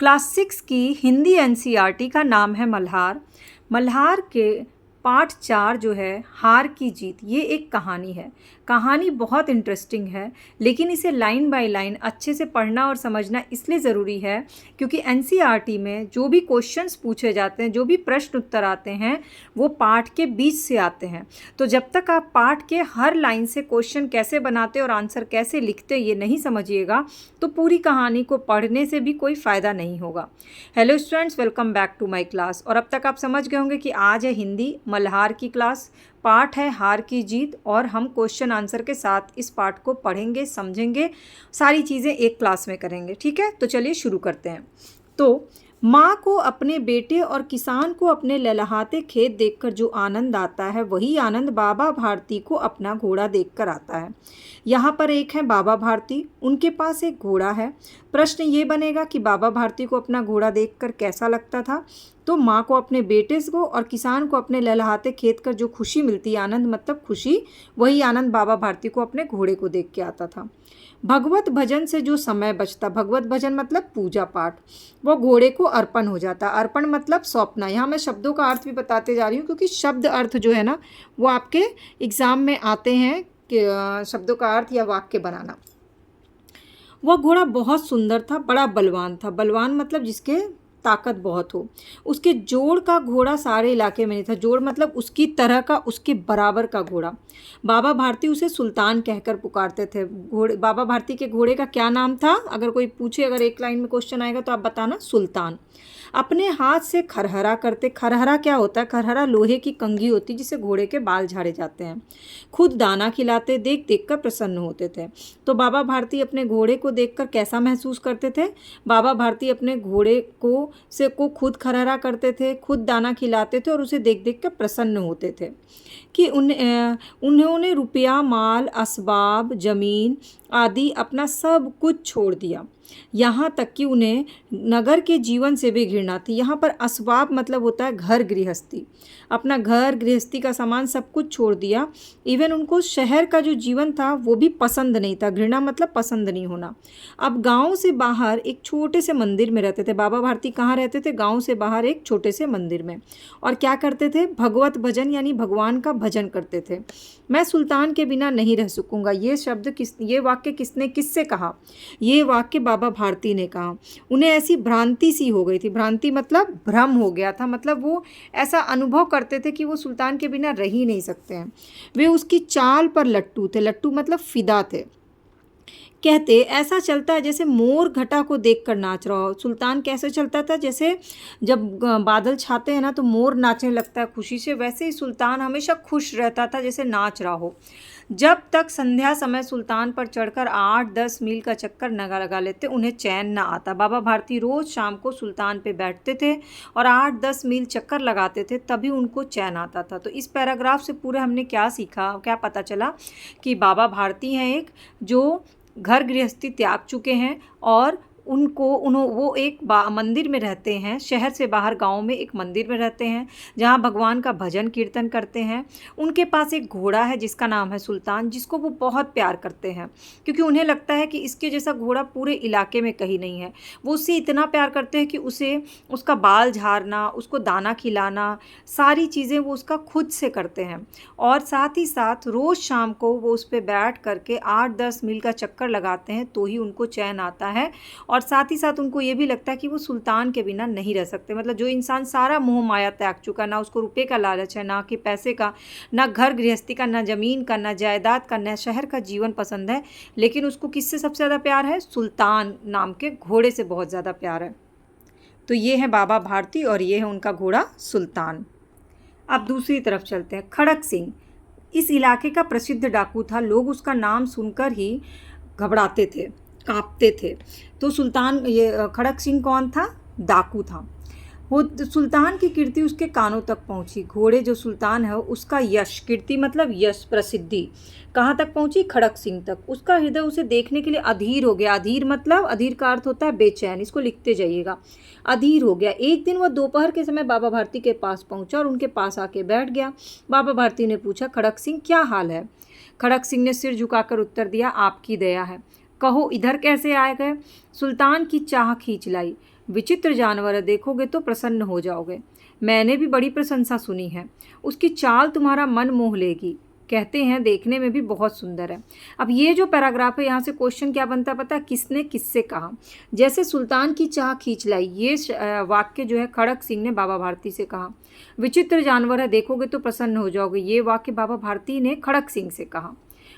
Class 6 की Hindi NCERT का नाम है मल्हार। मल्हार के पार्ट 4 जो है हार की जीत, ये एक कहानी है। कहानी बहुत इंटरेस्टिंग है, लेकिन इसे लाइन बाय लाइन अच्छे से पढ़ना और समझना इसलिए ज़रूरी है क्योंकि एनसीईआरटी में जो भी क्वेश्चंस पूछे जाते हैं, जो भी प्रश्न उत्तर आते हैं, वो पाठ के बीच से आते हैं। तो जब तक आप पाठ के हर लाइन से क्वेश्चन कैसे बनाते और आंसर कैसे लिखते ये नहीं समझिएगा, तो पूरी कहानी को पढ़ने से भी कोई फ़ायदा नहीं होगा। Hello students, welcome back to my class. और अब तक आप समझ गए होंगे कि आज है हिंदी मल्हार की क्लास, पाठ है हार की जीत, और हम क्वेश्चन आंसर के साथ इस पाठ को पढ़ेंगे, समझेंगे, सारी चीज़ें एक क्लास में करेंगे। ठीक है, तो चलिए शुरू करते हैं। तो माँ को अपने बेटे और किसान को अपने लहलहाते खेत देखकर जो आनंद आता है, वही आनंद बाबा भारती को अपना घोड़ा देखकर आता है। यहाँ पर एक है बाबा भारती, उनके पास एक घोड़ा है। प्रश्न ये बनेगा कि बाबा भारती को अपना घोड़ा देखकर कैसा लगता था। तो माँ को अपने बेटे को और किसान को अपने लहलहाते खेत कर जो खुशी मिलती है, आनंद मतलब खुशी, वही आनंद बाबा भारती को अपने घोड़े को देख के आता था। भगवत भजन से जो समय बचता, भगवत भजन मतलब पूजा पाठ, वो घोड़े को अर्पण हो जाता। अर्पण मतलब सौंपना। यहाँ मैं शब्दों का अर्थ भी बताते जा रही हूँ क्योंकि शब्द अर्थ जो है ना, वो आपके एग्ज़ाम में आते हैं कि शब्दों का अर्थ या वाक्य बनाना। वह घोड़ा बहुत सुंदर था, बड़ा बलवान था। बलवान मतलब जिसके ताकत बहुत हो। उसके जोड़ का घोड़ा सारे इलाके में नहीं था। जोड़ मतलब उसकी तरह का, उसके बराबर का घोड़ा। बाबा भारती उसे सुल्तान कहकर पुकारते थे। घोड़े, बाबा भारती के घोड़े का क्या नाम था? अगर कोई पूछे, अगर एक लाइन में क्वेश्चन आएगा तो आप बताना सुल्तान। अपने हाथ से खरहरा करते। खरहरा क्या होता है? खरहरा लोहे की कंघी होती जिससे घोड़े के बाल झाड़े जाते हैं। खुद दाना खिलाते, देख देख कर प्रसन्न होते थे। तो बाबा भारती अपने घोड़े को देखकर कैसा महसूस करते थे? बाबा भारती अपने घोड़े को खुद खरहरा करते थे, खुद दाना खिलाते थे और उसे देख देख कर प्रसन्न होते थे कि उन्होंने रुपया, माल, असबाब, ज़मीन आदि अपना सब कुछ छोड़ दिया। यहाँ तक कि उन्हें नगर के जीवन से भी घृणा थी। यहाँ पर असबाब मतलब होता है घर गृहस्थी। अपना घर गृहस्थी का सामान सब कुछ छोड़ दिया। इवन उनको शहर का जो जीवन था वो भी पसंद नहीं था। घृणा मतलब पसंद नहीं होना। अब गांव से बाहर एक छोटे से मंदिर में रहते थे। बाबा भारती कहाँ रहते थे? गांव से बाहर एक छोटे से मंदिर में। और क्या करते थे? भगवत भजन यानी भगवान का भजन करते थे। मैं सुल्तान के बिना नहीं रह सकूंगा। ये वाक्य किसने, किससे कहा? ये वाक्य बाबा भारती ने कहा। उन्हें ऐसी भ्रांति सी हो गई थी। भ्रांति मतलब भ्रम हो गया था। मतलब वो ऐसा अनुभव करते थे कि वो सुल्तान के बिना रह ही नहीं सकते हैं। वे उसकी चाल पर लट्टू थे। लट्टू मतलब फिदा थे। कहते ऐसा चलता है जैसे मोर घटा को देखकर नाच रहा हो। सुल्तान कैसे चलता था? जैसे जब बादल छाते हैं ना तो मोर नाचने लगता है खुशी से, वैसे ही सुल्तान हमेशा खुश रहता था जैसे नाच रहा हो। जब तक संध्या समय सुल्तान पर चढ़कर 8-10 मील का चक्कर न लगा लेते उन्हें चैन न आता। बाबा भारती रोज़ शाम को सुल्तान पे बैठते थे और 8-10 मील चक्कर लगाते थे, तभी उनको चैन आता था। तो इस पैराग्राफ से पूरे हमने क्या सीखा, क्या पता चला कि बाबा भारती हैं एक जो घर गृहस्थी त्याग चुके हैं और वो एक मंदिर में रहते हैं। शहर से बाहर गांव में एक मंदिर में रहते हैं जहां भगवान का भजन कीर्तन करते हैं। उनके पास एक घोड़ा है जिसका नाम है सुल्तान, जिसको वो बहुत प्यार करते हैं क्योंकि उन्हें लगता है कि इसके जैसा घोड़ा पूरे इलाके में कहीं नहीं है। वो उससे इतना प्यार करते हैं कि उसका बाल झाड़ना, उसको दाना खिलाना, सारी चीज़ें वो उसका खुद से करते हैं। और साथ ही साथ रोज़ शाम को वो उस पर बैठ करके 8-10 मील का चक्कर लगाते हैं तो ही उनको चैन आता है। और साथ ही साथ उनको ये भी लगता है कि वो सुल्तान के बिना नहीं रह सकते। मतलब जो इंसान सारा मोह माया त्याग चुका, ना उसको रुपए का लालच है, ना कि पैसे का, ना घर गृहस्थी का, ना ज़मीन का, ना जायदाद का, ना शहर का जीवन पसंद है, लेकिन उसको किससे सबसे ज़्यादा प्यार है? सुल्तान नाम के घोड़े से बहुत ज़्यादा प्यार है। तो ये है बाबा भारती और ये है उनका घोड़ा सुल्तान। अब दूसरी तरफ चलते हैं। खड़क सिंह इस इलाके का प्रसिद्ध डाकू था। लोग उसका नाम सुनकर ही घबराते थे, कांपते थे। तो ये खड़क सिंह कौन था? डाकू था। वो सुल्तान की कीर्ति उसके कानों तक पहुंची। घोड़े जो सुल्तान है उसका यश, कीर्ति मतलब यश, प्रसिद्धि कहाँ तक पहुंची? खड़क सिंह तक। उसका हृदय उसे देखने के लिए अधीर हो गया। अधीर मतलब, अधीर का अर्थ होता है बेचैन। इसको लिखते जाइएगा, अधीर हो गया। एक दिन वह दोपहर के समय बाबा भारती के पास पहुंचा और उनके पास आके बैठ गया। बाबा भारती ने पूछा, खड़क सिंह क्या हाल है? खड़क सिंह ने सिर झुकाकर उत्तर दिया, आपकी दया है। कहो इधर कैसे आए गए। सुल्तान की चाह खींच लाई, विचित्र जानवर है, देखोगे तो प्रसन्न हो जाओगे। मैंने भी बड़ी प्रशंसा सुनी है, उसकी चाल तुम्हारा मन मोह लेगी, कहते हैं देखने में भी बहुत सुंदर है। अब ये जो पैराग्राफ है यहाँ से क्वेश्चन क्या बनता है पता है, किसने किससे कहा। जैसे सुल्तान की चाह खींच लाई, ये वाक्य जो है खड़क सिंह ने बाबा भारती से कहा। विचित्र जानवर है, देखोगे तो प्रसन्न हो जाओगे, ये वाक्य बाबा भारती ने खड़क सिंह से कहा।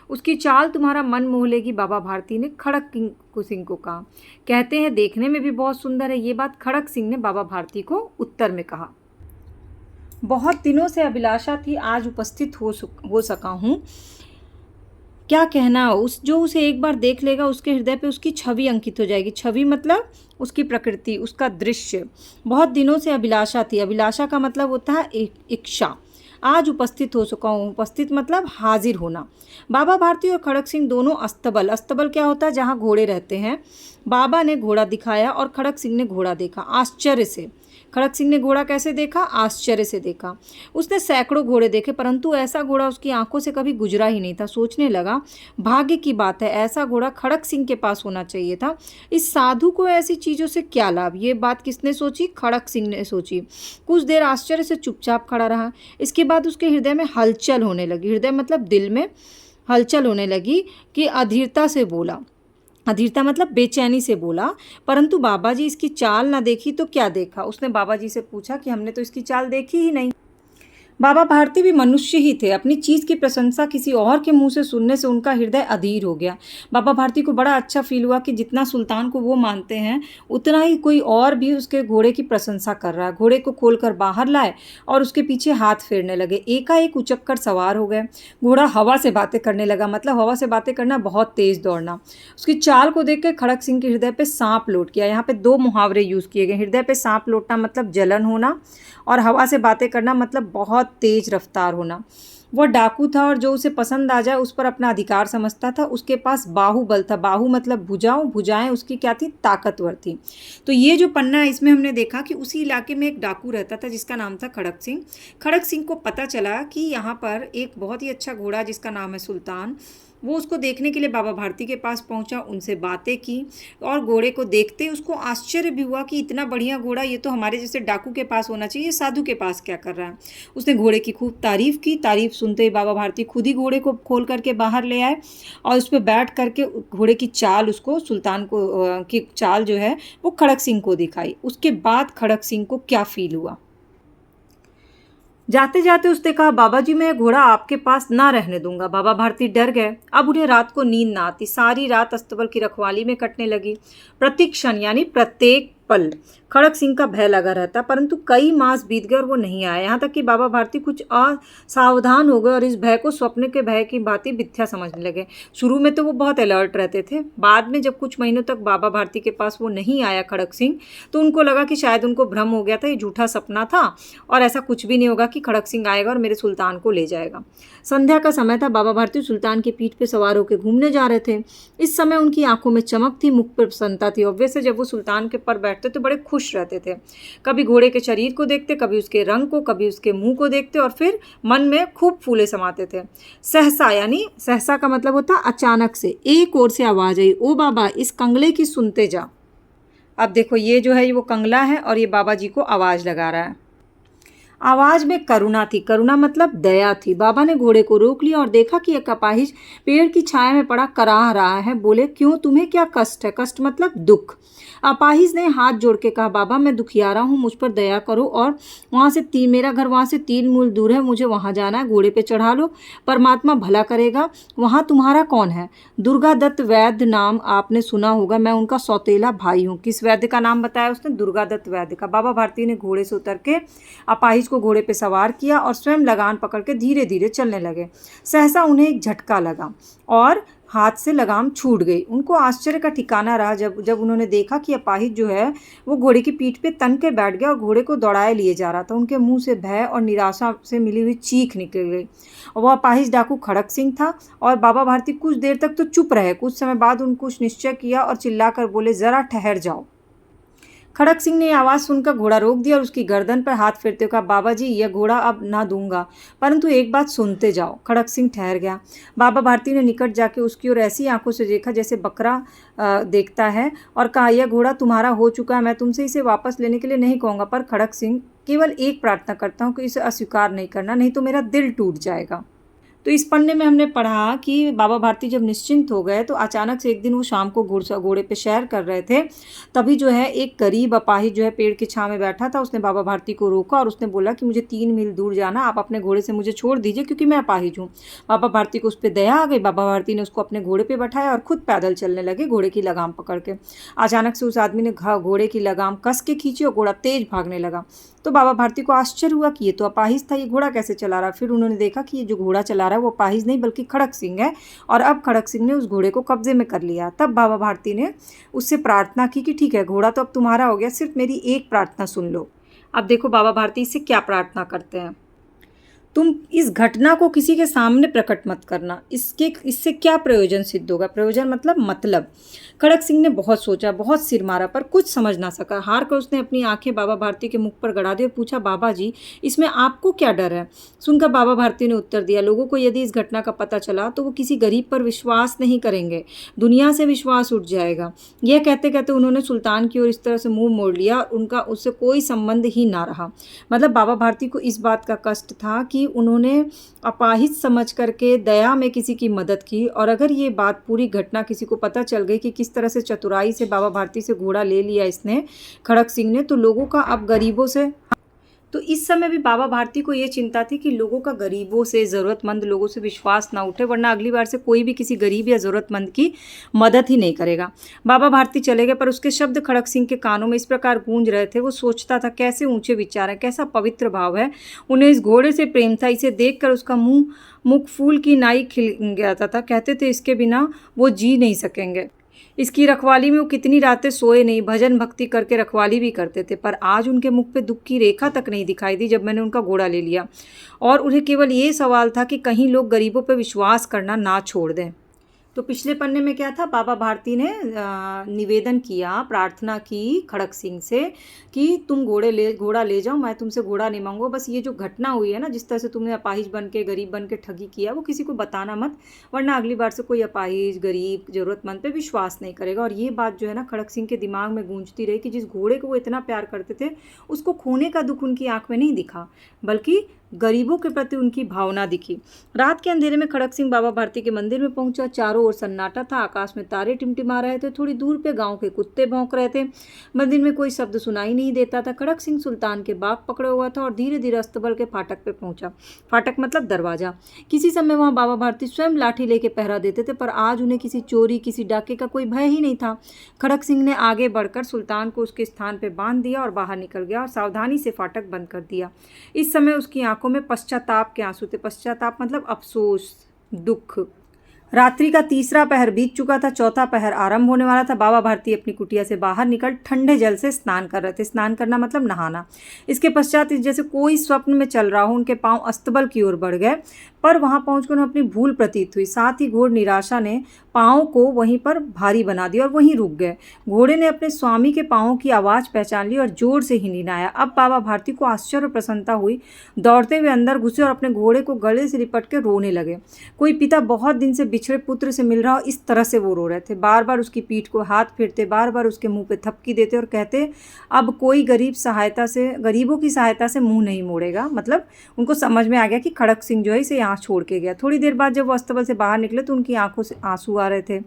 उसकी चाल तुम्हारा मन मोह लेगी, बाबा भारती ने खड़क सिंह को कहा। कहते हैं देखने में भी बहुत सुंदर है, ये बात खड़क सिंह ने बाबा भारती को उत्तर में कहा। बहुत दिनों से अभिलाषा थी, आज उपस्थित हो सका हूँ। क्या कहना, जो उसे एक बार देख लेगा उसके हृदय पे उसकी छवि अंकित हो जाएगी। छवि मतलब उसकी प्रकृति, उसका दृश्य। बहुत दिनों से अभिलाषा थी, अभिलाषा का मतलब होता है इच्छा। आज उपस्थित हो सका हूँ, उपस्थित मतलब हाजिर होना। बाबा भारती और खड़क सिंह दोनों अस्तबल, अस्तबल क्या होता है, जहाँ घोड़े रहते हैं। बाबा ने घोड़ा दिखाया और खड़क सिंह ने घोड़ा देखा आश्चर्य से। खड़क सिंह ने घोड़ा कैसे देखा, आश्चर्य से देखा। उसने सैकड़ों घोड़े देखे, परंतु ऐसा घोड़ा उसकी आंखों से कभी गुजरा ही नहीं था। सोचने लगा, भाग्य की बात है, ऐसा घोड़ा खड़क सिंह के पास होना चाहिए था। इस साधु को ऐसी चीज़ों से क्या लाभ। ये बात किसने सोची, खड़क सिंह ने सोची। कुछ देर आश्चर्य से चुपचाप खड़ा रहा। इसके बाद उसके हृदय में हलचल होने लगी, हृदय मतलब दिल में हलचल होने लगी कि अधीरता से बोला, अधीरता मतलब बेचैनी से बोला, परंतु बाबा जी इसकी चाल ना देखी तो क्या देखा। उसने बाबा जी से पूछा कि हमने तो इसकी चाल देखी ही नहीं। बाबा भारती भी मनुष्य ही थे, अपनी चीज़ की प्रशंसा किसी और के मुंह से सुनने से उनका हृदय अधीर हो गया। बाबा भारती को बड़ा अच्छा फील हुआ कि जितना सुल्तान को वो मानते हैं उतना ही कोई और भी उसके घोड़े की प्रशंसा कर रहा है। घोड़े को खोलकर बाहर लाए और उसके पीछे हाथ फेरने लगे। एकाएक उचक कर सवार हो गए। घोड़ा हवा से बातें करने लगा, मतलब हवा से बातें करना, बहुत तेज दौड़ना। उसकी चाल को देख कर खड़क सिंह के हृदय पे सांप लौट गया। यहाँ पे दो मुहावरे यूज़ किए गए। हृदय पे सांप लौटना मतलब जलन होना, और हवा से बातें करना मतलब बहुत तेज रफ्तार होना। वह डाकू था और जो उसे पसंद आ जाए उस पर अपना अधिकार समझता था। उसके पास बाहुबल था, बाहु मतलब भुजाओं, भुजाएं उसकी क्या थी, ताकतवर थी। तो ये जो पन्ना है इसमें हमने देखा कि उसी इलाके में एक डाकू रहता था जिसका नाम था खड़क सिंह। खड़क सिंह को पता चला कि यहाँ पर एक बहुत ही अच्छा घोड़ा जिसका नाम है सुल्तान, वो उसको देखने के लिए बाबा भारती के पास पहुंचा, उनसे बातें की, और घोड़े को देखते ही उसको आश्चर्य भी हुआ कि इतना बढ़िया घोड़ा, ये तो हमारे जैसे डाकू के पास होना चाहिए, साधु के पास क्या कर रहा है। उसने घोड़े की खूब तारीफ़ की। तारीफ़ सुनते ही बाबा भारती खुद ही घोड़े को खोल करके बाहर ले आए और उस पर बैठ करके घोड़े की चाल, उसको सुल्तान को की चाल जो है वो खड़क सिंह को दिखाई। उसके बाद खड़क सिंह को क्या फील हुआ, जाते जाते उसने कहा, बाबा जी मैं घोड़ा आपके पास ना रहने दूंगा। बाबा भारती डर गए। अब उन्हें रात को नींद ना आती, सारी रात अस्तबल की रखवाली में कटने लगी। प्रति क्षण यानी प्रत्येक पल खड़क सिंह का भय लगा रहता, परंतु कई मास बीत गए और वो नहीं आया। यहाँ तक कि बाबा भारती कुछ असावधान हो गए और इस भय को स्वप्न के भय की भांति मिथ्या समझने लगे। शुरू में तो वो बहुत अलर्ट रहते थे, बाद में जब कुछ महीनों तक बाबा भारती के पास वो नहीं आया खड़क सिंह, तो उनको लगा कि शायद उनको भ्रम हो गया था, ये झूठा सपना था और ऐसा कुछ भी नहीं होगा कि खड़क सिंह आएगा और मेरे सुल्तान को ले जाएगा। संध्या का समय था। बाबा भारती सुल्तान की पीठ पे सवार होकर घूमने जा रहे थे। इस समय उनकी आंखों में चमक थी, मुख पर प्रसन्नता थी। ऑब्वियसली जब वो सुल्तान के पर बैठते तो बड़े खुश रहते थे। कभी घोड़े के शरीर को देखते, कभी उसके रंग को, कभी उसके मुंह को देखते और फिर मन में खूब फूले समाते थे। सहसा यानी सहसा का मतलब होता अचानक से, एक ओर से आवाज आई, ओ बाबा इस कंगले की सुनते जा। अब देखो ये जो है वो कंगला है और ये बाबा जी को आवाज लगा रहा है। आवाज में करुणा थी, करुणा मतलब दया थी। बाबा ने घोड़े को रोक लिया और देखा कि एक अपाहिज पेड़ की छाया में पड़ा कराह रहा है। बोले, क्यों, तुम्हें क्या कष्ट है? कष्ट मतलब दुख। अपाहिज ने हाथ जोड़ के कहा, बाबा मैं दुखियारा हूँ, मुझ पर दया करो, और वहाँ से मेरा घर वहाँ से 3 मील दूर है, मुझे वहाँ जाना है, घोड़े पे चढ़ा लो, परमात्मा भला करेगा। वहाँ तुम्हारा कौन है? दुर्गा दत्त वैद्य नाम आपने सुना होगा, मैं उनका सौतेला भाई हूँ। किस वैद्य का नाम बताया उसने? दुर्गा दत्त वैद्य का। बाबा भारती ने घोड़े से उतर के अपाहिज को घोड़े पे सवार किया और स्वयं लगाम पकड़ के धीरे धीरे चलने लगे। सहसा उन्हें एक झटका लगा और हाथ से लगाम छूट गई। उनको आश्चर्य का ठिकाना रहा जब उन्होंने देखा कि अपाहिज जो है वो घोड़े की पीठ पे तन के बैठ गया और घोड़े को दौड़ाए लिए जा रहा था। उनके मुंह से भय और निराशा से मिली हुई चीख निकल गई। वह अपाहिज डाकू खड़क सिंह था और बाबा भारती कुछ देर तक तो चुप रहे। कुछ समय बाद उनको निश्चय किया और चिल्लाकर बोले, जरा ठहर जाओ। खड़क सिंह ने ये आवाज़ सुनकर घोड़ा रोक दिया और उसकी गर्दन पर हाथ फेरते हुए कहा, बाबा जी यह घोड़ा अब ना दूंगा, परंतु एक बात सुनते जाओ। खड़क सिंह ठहर गया। बाबा भारती ने निकट जाके उसकी ओर ऐसी आंखों से देखा जैसे बकरा देखता है और कहा, यह घोड़ा तुम्हारा हो चुका है, मैं तुमसे इसे वापस लेने के लिए नहीं कहूँगा, पर खड़क सिंह केवल एक प्रार्थना करता हूँ कि इसे अस्वीकार नहीं करना, नहीं तो मेरा दिल टूट जाएगा। तो इस पन्ने में हमने पढ़ा कि बाबा भारती जब निश्चिंत हो गए तो अचानक से एक दिन वो शाम को घोड़े पे सैर कर रहे थे। तभी जो है एक गरीब अपाहिज जो है पेड़ की छांव में बैठा था। उसने बाबा भारती को रोका और उसने बोला कि मुझे 3 मील दूर जाना, आप अपने घोड़े से मुझे छोड़ दीजिए क्योंकि मैं अपाहिज हूँ। बाबा भारती को उस पर दया आ गई। बाबा भारती ने उसको अपने घोड़े पर बैठाया और खुद पैदल चलने लगे घोड़े की लगाम पकड़ के। अचानक से उस आदमी ने घोड़े की लगाम कस के खींची और घोड़ा तेज भागने लगा। तो बाबा भारती को आश्चर्य हुआ कि ये तो अपाहिज था, ये घोड़ा कैसे चला रहा। फिर उन्होंने देखा कि ये जो घोड़ा चला रहा है वो अपाहिज नहीं बल्कि खड़क सिंह है और अब खड़क सिंह ने उस घोड़े को कब्जे में कर लिया। तब बाबा भारती ने उससे प्रार्थना की कि ठीक है घोड़ा तो अब तुम्हारा हो गया, सिर्फ मेरी एक प्रार्थना सुन लो। अब देखो बाबा भारती इससे क्या प्रार्थना करते हैं, तुम इस घटना को किसी के सामने प्रकट मत करना। इससे क्या प्रयोजन सिद्ध होगा, प्रयोजन मतलब खड़क सिंह ने बहुत सोचा, बहुत सिर मारा, पर कुछ समझ ना सका। हार कर उसने अपनी आंखें बाबा भारती के मुख पर गड़ा दी और पूछा, बाबा जी इसमें आपको क्या डर है। सुनकर बाबा भारती ने उत्तर दिया, लोगों को यदि इस घटना का पता चला तो वो किसी गरीब पर विश्वास नहीं करेंगे, दुनिया से विश्वास उठ जाएगा। यह कहते कहते उन्होंने सुल्तान की ओर इस तरह से मुंह मोड़ लिया और उनका उससे कोई संबंध ही ना रहा। मतलब बाबा भारती को इस बात का कष्ट था कि उन्होंने अपाहिज समझ करके दया में किसी की मदद की, और अगर ये बात पूरी घटना किसी को पता चल गई कि किस तरह से चतुराई से बाबा भारती से घोड़ा ले लिया इसने, खड़क सिंह ने, तो लोगों का अब गरीबों से, तो इस समय भी बाबा भारती को ये चिंता थी कि लोगों का गरीबों से, ज़रूरतमंद लोगों से विश्वास ना उठे, वरना अगली बार से कोई भी किसी गरीब या ज़रूरतमंद की मदद ही नहीं करेगा। बाबा भारती चले गए, पर उसके शब्द खड़क सिंह के कानों में इस प्रकार गूंज रहे थे। वो सोचता था कैसे ऊंचे विचार हैं, कैसा पवित्र भाव है। उन्हें इस घोड़े से प्रेम था। इसे देखकर उसका मुख फूल की नाई खिल गया था। कहते थे इसके बिना वो जी नहीं सकेंगे। इसकी रखवाली में वो कितनी रातें सोए नहीं, भजन भक्ति करके रखवाली भी करते थे, पर आज उनके मुख पे दुख की रेखा तक नहीं दिखाई दी जब मैंने उनका घोड़ा ले लिया। और उन्हें केवल ये सवाल था कि कहीं लोग गरीबों पे विश्वास करना ना छोड़ दें। तो पिछले पन्ने में क्या था, बाबा भारती ने निवेदन किया, प्रार्थना की खड़क सिंह से कि तुम घोड़ा ले जाओ, मैं तुमसे घोड़ा नहीं मांगूंगा, बस ये जो घटना हुई है ना, जिस तरह से तुमने अपाहिज बन के गरीब बन के ठगी किया, वो किसी को बताना मत, वरना अगली बार से कोई अपाहिज गरीब ज़रूरतमंद पे विश्वास नहीं करेगा। और ये बात जो है ना खड़क सिंह के दिमाग में गूंजती रही कि जिस घोड़े को वो इतना प्यार करते थे उसको खोने का दुख उनकी आंख में नहीं दिखा, बल्कि गरीबों के प्रति उनकी भावना दिखी। रात के अंधेरे में खड़क सिंह बाबा भारती के मंदिर में पहुंचा। चारों ओर सन्नाटा था, आकाश में तारे टिमटिमा रहे थे, थोड़ी दूर पे गांव के कुत्ते भौंक रहे थे। मंदिर में कोई शब्द सुनाई नहीं देता था। खड़क सिंह सुल्तान के बाग पकड़े हुआ था और धीरे धीरे अस्तबल के फाटक पे पहुंचा। फाटक मतलब दरवाजा। किसी समय वहां बाबा भारती स्वयं लाठी लेके पहरा देते थे, पर आज उन्हें किसी चोरी, किसी डाके का कोई भय ही नहीं था। खड़क सिंह ने आगे बढ़कर सुल्तान को उसके स्थान पर बांध दिया और बाहर निकल गया और सावधानी से फाटक बंद कर दिया। इस समय उसकी आंखों में पश्चाताप के आंसू थे। पश्चाताप मतलब अफसोस, दुख। रात्रि का तीसरा पहर बीत चुका था, चौथा पहर आरंभ होने वाला था। बाबा भारती अपनी कुटिया से बाहर निकल ठंडे जल से स्नान कर रहे थे। स्नान करना मतलब नहाना। इसके पश्चात जैसे कोई स्वप्न में चल रहा हो, उनके पांव अस्तबल की ओर बढ़ गए, पर वहां पहुंचकर उन्हें अपनी भूल प्रतीत हुई। साथ ही घोर निराशा ने पांव को वहीं पर भारी बना दिया और वहीं रुक गए। घोड़े ने अपने स्वामी के पांवों की आवाज़ पहचान ली और जोर से हिनहिनाया। अब बाबा भारती को आश्चर्य और प्रसन्नता हुई। दौड़ते हुए अंदर घुसे और अपने घोड़े को गले से लिपट के रोने लगे। कोई पिता बहुत दिन से बिछड़े पुत्र से मिल रहा हो, इस तरह से वो रो रहे थे। बार बार उसकी पीठ को हाथ फेरते, बार बार उसके मुंह पे थपकी देते और कहते, अब कोई गरीबों की सहायता से मुंह नहीं मोड़ेगा। मतलब उनको समझ में आ गया कि खड़क सिंह जो है इसे यहाँ छोड़ के गया। थोड़ी देर बाद जब वो अस्तबल से बाहर निकले तो उनकी आंखों से आंसू आ रहे थे।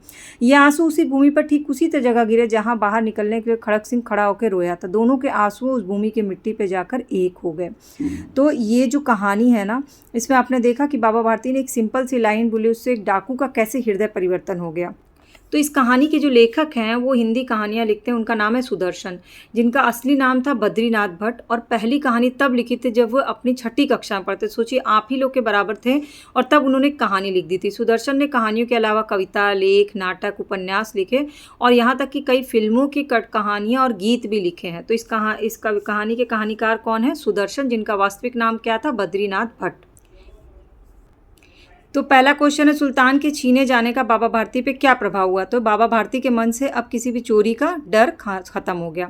ये आंसू उसी भूमि पर ठीक उसी जगह गिरे जहां बाहर निकलने के लिए खड़क सिंह खड़ा होकर रोया था। दोनों के आंसू उस भूमि की मिट्टी पे जाकर एक हो गए। तो ये जो कहानी है ना, इसमें आपने देखा कि बाबा भारती ने एक सिंपल सी लाइन बोली, उससे एक डाकू का कैसे हृदय परिवर्तन हो गया। तो इस कहानी के जो लेखक हैं वो हिंदी कहानियाँ लिखते हैं, उनका नाम है सुदर्शन, जिनका असली नाम था बद्रीनाथ भट्ट। और पहली कहानी तब लिखी थी जब वो अपनी 6ठी कक्षा में पढ़ते। सोचिए आप ही लोग के बराबर थे और तब उन्होंने कहानी लिख दी थी। सुदर्शन ने कहानियों के अलावा कविता, लेख, नाटक, उपन्यास लिखे और यहाँ तक कि कई फिल्मों की कहानियाँ और गीत भी लिखे हैं। तो इस कहानी के कहानीकार कौन है? सुदर्शन, जिनका वास्तविक नाम क्या था? बद्रीनाथ भट्ट। तो पहला क्वेश्चन है, सुल्तान के छीने जाने का बाबा भारती पे क्या प्रभाव हुआ? तो बाबा भारती के मन से अब किसी भी चोरी का डर खत्म हो गया।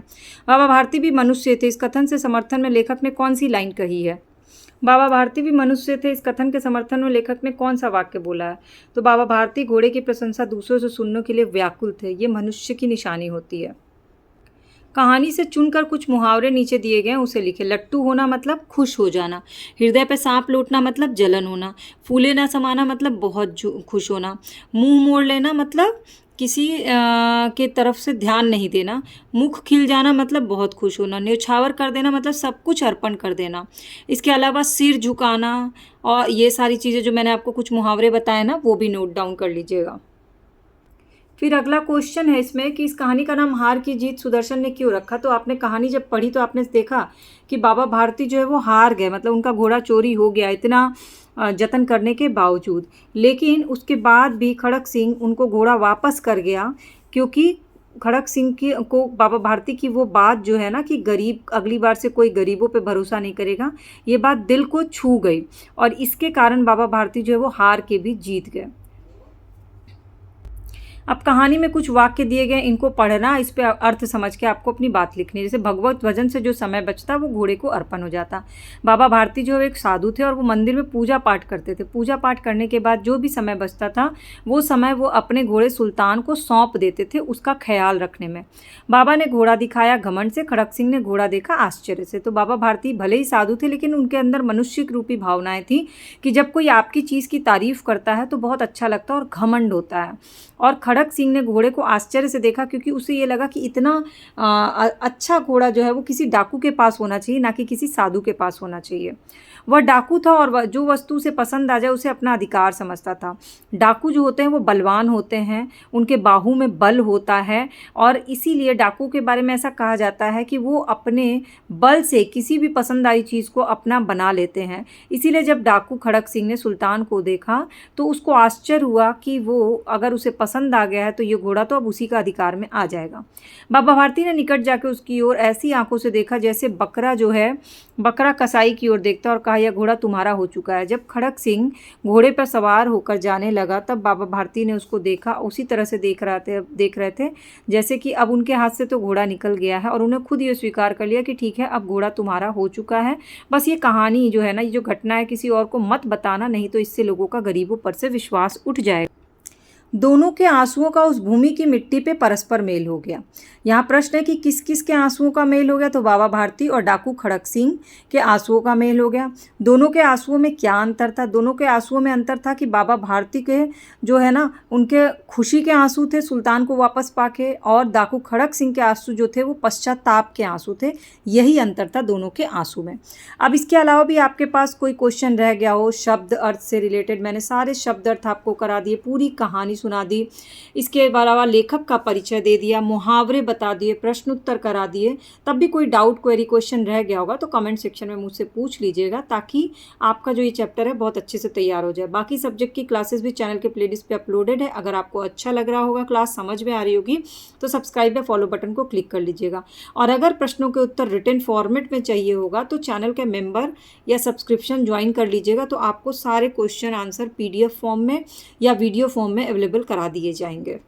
बाबा भारती भी मनुष्य थे, इस कथन से समर्थन में लेखक ने कौन सी लाइन कही है? बाबा भारती भी मनुष्य थे, इस कथन के समर्थन में लेखक ने कौन सा वाक्य बोला है? तो बाबा भारती घोड़े की प्रशंसा दूसरों से सुनने के लिए व्याकुल थे, ये मनुष्य की निशानी होती है। कहानी से चुनकर कुछ मुहावरे नीचे दिए गए हैं, उसे लिखे। लट्टू होना मतलब खुश हो जाना, हृदय पे सांप लौटना मतलब जलन होना, फूले ना समाना मतलब बहुत खुश होना, मुंह मोड़ लेना मतलब किसी के तरफ से ध्यान नहीं देना, मुख खिल जाना मतलब बहुत खुश होना, न्यौछावर कर देना मतलब सब कुछ अर्पण कर देना। इसके अलावा सिर झुकाना और ये सारी चीज़ें जो मैंने आपको कुछ मुहावरे बताए ना, वो भी नोट डाउन कर लीजिएगा। फिर अगला क्वेश्चन है इसमें कि इस कहानी का नाम हार की जीत सुदर्शन ने क्यों रखा? तो आपने कहानी जब पढ़ी तो आपने देखा कि बाबा भारती जो है वो हार गए, मतलब उनका घोड़ा चोरी हो गया इतना जतन करने के बावजूद। लेकिन उसके बाद भी खड़क सिंह उनको घोड़ा वापस कर गया, क्योंकि खड़क सिंह की को बाबा भारती की वो बात जो है ना कि गरीब अगली बार से कोई गरीबों पे भरोसा नहीं करेगा, ये बात दिल को छू गई और इसके कारण बाबा भारती जो है वो हार के भी जीत गए। अब कहानी में कुछ वाक्य दिए गए, इनको पढ़ना, इस पे अर्थ समझ के आपको अपनी बात लिखनी है। जैसे भगवत भजन से जो समय बचता वो घोड़े को अर्पण हो जाता। बाबा भारती जो एक साधु थे और वो मंदिर में पूजा पाठ करते थे। पूजा पाठ करने के बाद जो भी समय बचता था वो समय वो अपने घोड़े सुल्तान को सौंप देते थे उसका ख्याल रखने में। बाबा ने घोड़ा दिखाया घमंड से, खड़क सिंह ने घोड़ा देखा आश्चर्य से। तो बाबा भारती भले ही साधु थे लेकिन उनके अंदर मनुष्य रूपी भावनाएं थी कि जब कोई आपकी चीज़ की तारीफ करता है तो बहुत अच्छा लगता है और घमंड होता है। और खड़क सिंह ने घोड़े को आश्चर्य से देखा क्योंकि उसे ये लगा कि इतना अच्छा घोड़ा जो है वो किसी डाकू के पास होना चाहिए, ना कि किसी साधु के पास होना चाहिए। वह डाकू था और वह जो वस्तु उसे पसंद आ जाए उसे अपना अधिकार समझता था। डाकू जो होते हैं वो बलवान होते हैं, उनके बाहू में बल होता है और इसीलिए डाकू के बारे में ऐसा कहा जाता है कि वो अपने बल से किसी भी पसंद आई चीज़ को अपना बना लेते हैं। इसीलिए जब डाकू खड़क सिंह ने सुल्तान को देखा तो उसको आश्चर्य हुआ कि वो अगर उसे पसंद आ गया है तो ये घोड़ा तो अब उसी का अधिकार में आ जाएगा। बाबा भारती ने निकट जाकर उसकी ओर ऐसी आंखों से देखा जैसे बकरा जो है बकरा कसाई की ओर देखता और कहा, यह घोड़ा तुम्हारा हो चुका है। जब खड़क सिंह घोड़े पर सवार होकर जाने लगा तब बाबा भारती ने उसको देखा, उसी तरह से देख रहे थे जैसे कि अब उनके हाथ से तो घोड़ा निकल गया है और उन्हें खुद ये स्वीकार कर लिया कि ठीक है अब घोड़ा तुम्हारा हो चुका है। बस ये कहानी जो है ना, ये जो घटना है किसी और को मत बताना, नहीं तो इससे लोगों का गरीबों पर से विश्वास उठ जाएगा। दोनों के आंसुओं का उस भूमि की मिट्टी पे परस्पर मेल हो गया। यहाँ प्रश्न है कि किस किस के आंसुओं का मेल हो गया? तो बाबा भारती और डाकू खड़क सिंह के आंसुओं का मेल हो गया। दोनों के आंसुओं में क्या अंतर था? दोनों के आंसुओं में अंतर था कि बाबा भारती के जो है ना उनके खुशी के आंसू थे सुल्तान को वापस पाके, और डाकू खड़क सिंह के आंसू जो थे वो पश्चाताप के आंसू थे। यही अंतर था दोनों के आंसू में। अब इसके अलावा भी आपके पास कोई क्वेश्चन रह गया हो शब्द अर्थ से रिलेटेड, मैंने सारे शब्द अर्थ आपको करा दिए, पूरी कहानी सुना दी, इसके अलावा लेखक का परिचय दे दिया, मुहावरे बता दिए, प्रश्न उत्तर करा दिए। तब भी कोई डाउट क्वेरी क्वेश्चन रह गया होगा तो कमेंट सेक्शन में मुझसे पूछ लीजिएगा ताकि आपका जो ये चैप्टर है बहुत अच्छे से तैयार हो जाए। बाकी सब्जेक्ट की क्लासेस भी चैनल के प्लेलिस्ट पे अपलोडेड है। अगर आपको अच्छा लग रहा होगा, क्लास समझ में आ रही होगी तो सब्सक्राइब या फॉलो बटन को क्लिक कर लीजिएगा। और अगर प्रश्नों के उत्तर रिटन फॉर्मेट में चाहिए होगा तो चैनल के मेंबर या सब्सक्रिप्शन ज्वाइन कर लीजिएगा, तो आपको सारे क्वेश्चन आंसर PDF फॉर्म में या वीडियो फॉर्म में अवेलेबल करा दिए जाएंगे।